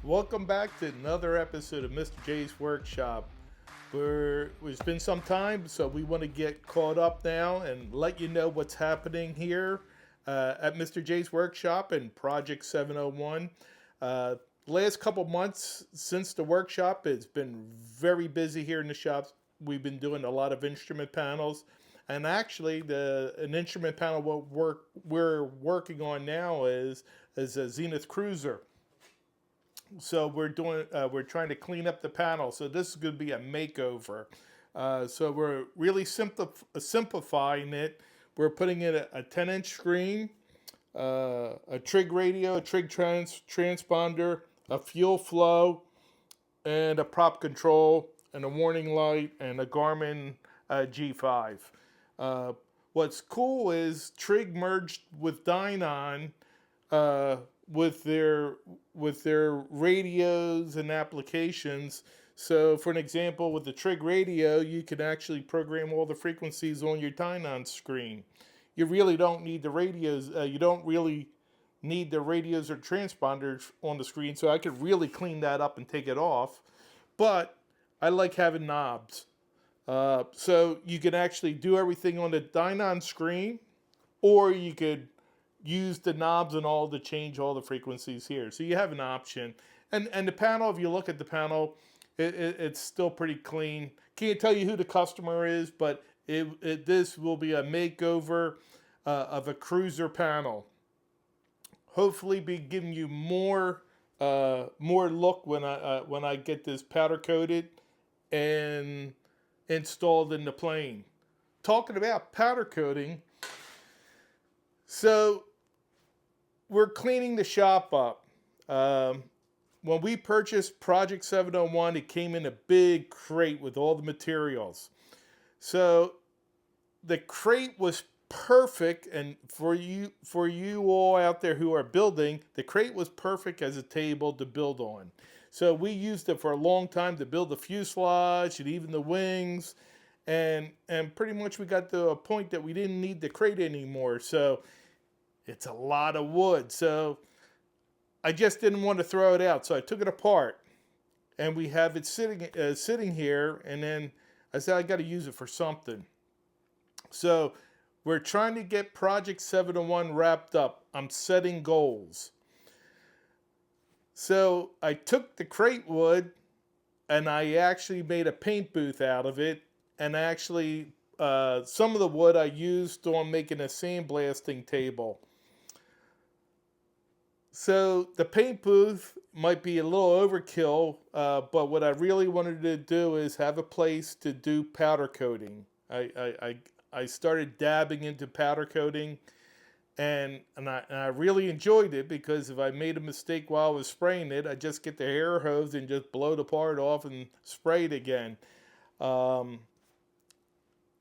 Welcome back to another episode of Mr. J's Workshop. It's been some time, so we want to get caught up now and let you know what's happening here at Mr. J's Workshop and Project 701. Last couple months since the workshop, it's been very busy here in the shops. We've been doing a lot of instrument panels, and actually, an instrument panel we're working on now is a Zenith Cruiser. So we're trying to clean up the panel. So this is going to be a makeover. So we're really simplifying it. We're putting in a 10-inch screen, a trig radio, a trig transponder, a fuel flow, and a prop control, and a warning light, and a Garmin G5. What's cool is Trig merged with Dynon with their radios and applications. So for an example, with the Trig radio, you can actually program all the frequencies on your Dynon screen. You really don't need the radios. You don't really need the radios or transponders on the screen, so I could really clean that up and take it off. But I like having knobs. So you can actually do everything on the Dynon screen, or you could use the knobs and all to change all the frequencies here. So you have an option. And the panel, if you look at the panel, it's still pretty clean. Can't tell you who the customer is, but this will be a makeover of a cruiser panel. Hopefully be giving you more look when I get this powder coated and installed in the plane. Talking about powder coating, so we're cleaning the shop up. When we purchased Project 701, it came in a big crate with all the materials. So the crate was perfect, and for you all out there who are building, the crate was perfect as a table to build on. So we used it for a long time to build the fuselage and even the wings, and pretty much we got to a point that we didn't need the crate anymore. So it's a lot of wood. So I just didn't want to throw it out, so I took it apart, and we have it sitting here. And then I said I got to use it for something. So we're trying to get Project 701 wrapped up. I'm setting goals. So I took the crate wood and I actually made a paint booth out of it. And actually, some of the wood I used on making a sandblasting table. So the paint booth might be a little overkill, but what I really wanted to do is have a place to do powder coating. I started dabbing into powder coating, and I really enjoyed it, because if I made a mistake while I was spraying it, I just get the air hose and just blow the part off and spray it again.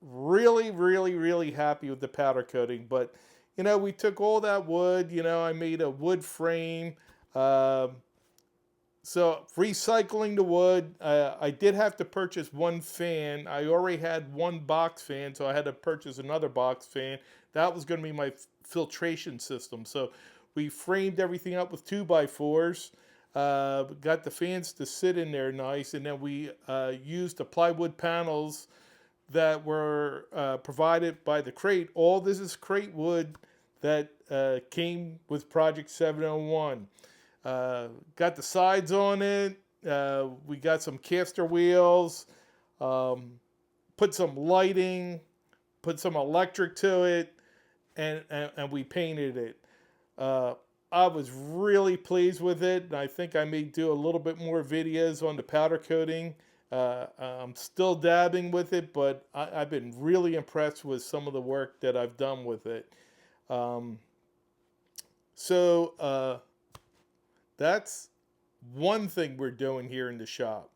Really, really, really happy with the powder coating. But we took all that wood. I made a wood frame. So recycling the wood, I did have to purchase one fan. I already had one box fan, so I had to purchase another box fan. That was going to be my filtration system. So we framed everything up with 2x4s, got the fans to sit in there nice, and then we used the plywood panels that were provided by the crate. All this is crate wood that came with Project 701. Got the sides on it. We got some caster wheels, put some lighting, put some electric to it, and we painted it. I was really pleased with it, and I think I may do a little bit more videos on the powder coating. I'm still dabbing with it, but I've been really impressed with some of the work that I've done with it. That's one thing we're doing here in the shop.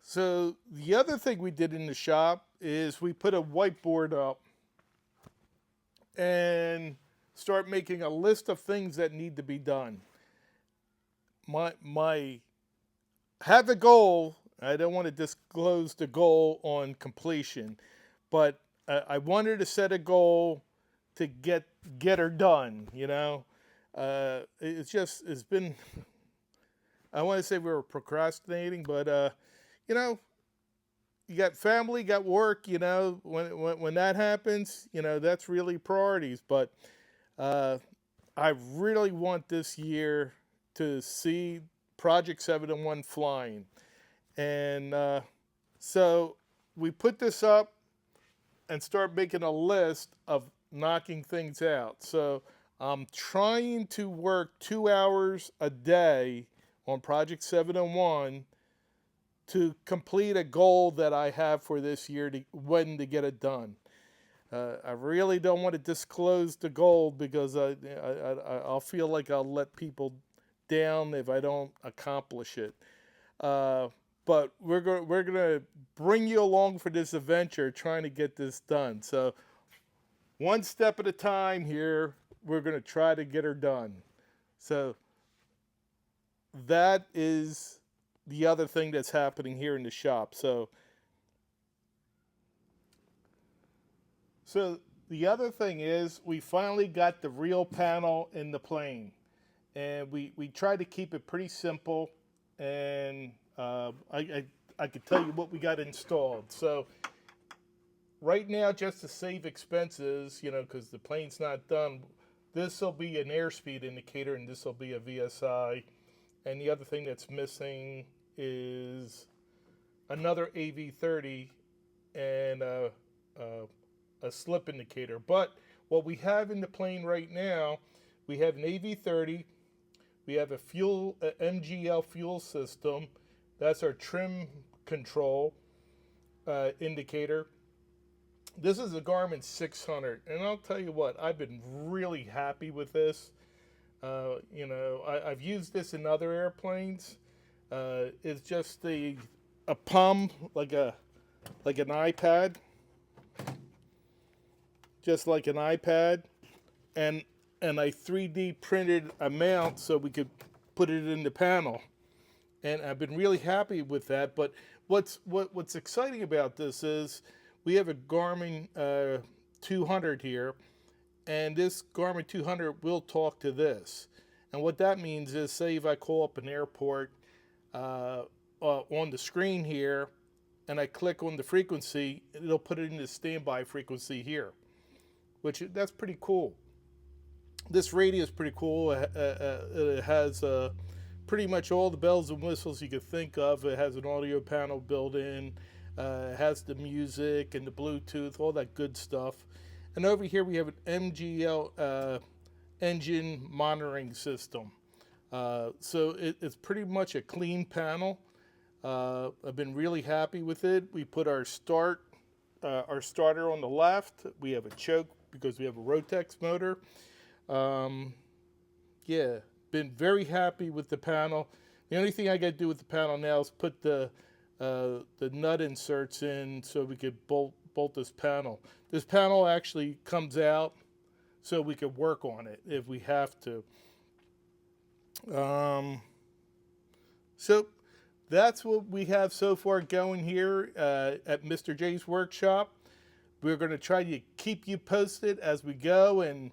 So the other thing we did in the shop is we put a whiteboard up and start making a list of things that need to be done. My have a goal. I don't want to disclose the goal on completion, but I wanted to set a goal to get her done. It's been, I want to say we were procrastinating, but, you know, you got family, got work, when that happens, that's really priorities. But I really want this year to see Project 701 flying. And so we put this up and start making a list of knocking things out. So I'm trying to work 2 hours a day on Project 701 to complete a goal that I have for this year, to get it done. I really don't want to disclose the goal because I'll feel like I'll let people down if I don't accomplish it. But we're gonna bring you along for this adventure, trying to get this done. So one step at a time here, we're gonna try to get her done. So that is the other thing that's happening here in the shop. So the other thing is we finally got the real panel in the plane, and we tried to keep it pretty simple, and I could tell you what we got installed. So right now, just to save expenses, because the plane's not done, this will be an airspeed indicator, and this will be a VSI. And the other thing that's missing is another AV30 and a slip indicator. But what we have in the plane right now, we have an AV30, we have a MGL fuel system. That's our trim control indicator. This is a Garmin 600, and I'll tell you what, I've been really happy with this. I've used this in other airplanes. It's just a palm, like an iPad, just like an iPad, and I 3D printed a mount so we could put it in the panel, and I've been really happy with that. But what's exciting about this is we have a Garmin 200 here, and this Garmin 200 will talk to this. And what that means is, say if I call up an airport on the screen here, and I click on the frequency, it'll put it in the standby frequency here, that's pretty cool. This radio is pretty cool. It has pretty much all the bells and whistles you could think of. It has an audio panel built in. It has the music and the Bluetooth, all that good stuff. And over here we have an MGL engine monitoring system. So it's pretty much a clean panel. I've been really happy with it. We put our starter on the left. We have a choke because we have a Rotex motor. Been very happy with the panel. The only thing I got to do with the panel now is put the nut inserts in so we could bolt this panel. This panel actually comes out so we could work on it if we have to. So that's what we have so far going here at Mr. J's workshop. We're going to try to keep you posted as we go and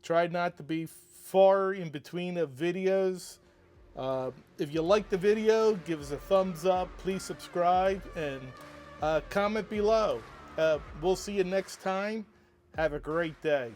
try not to be far in between of videos. If you like the video, give us a thumbs up. Please subscribe and comment below. We'll see you next time. Have a great day.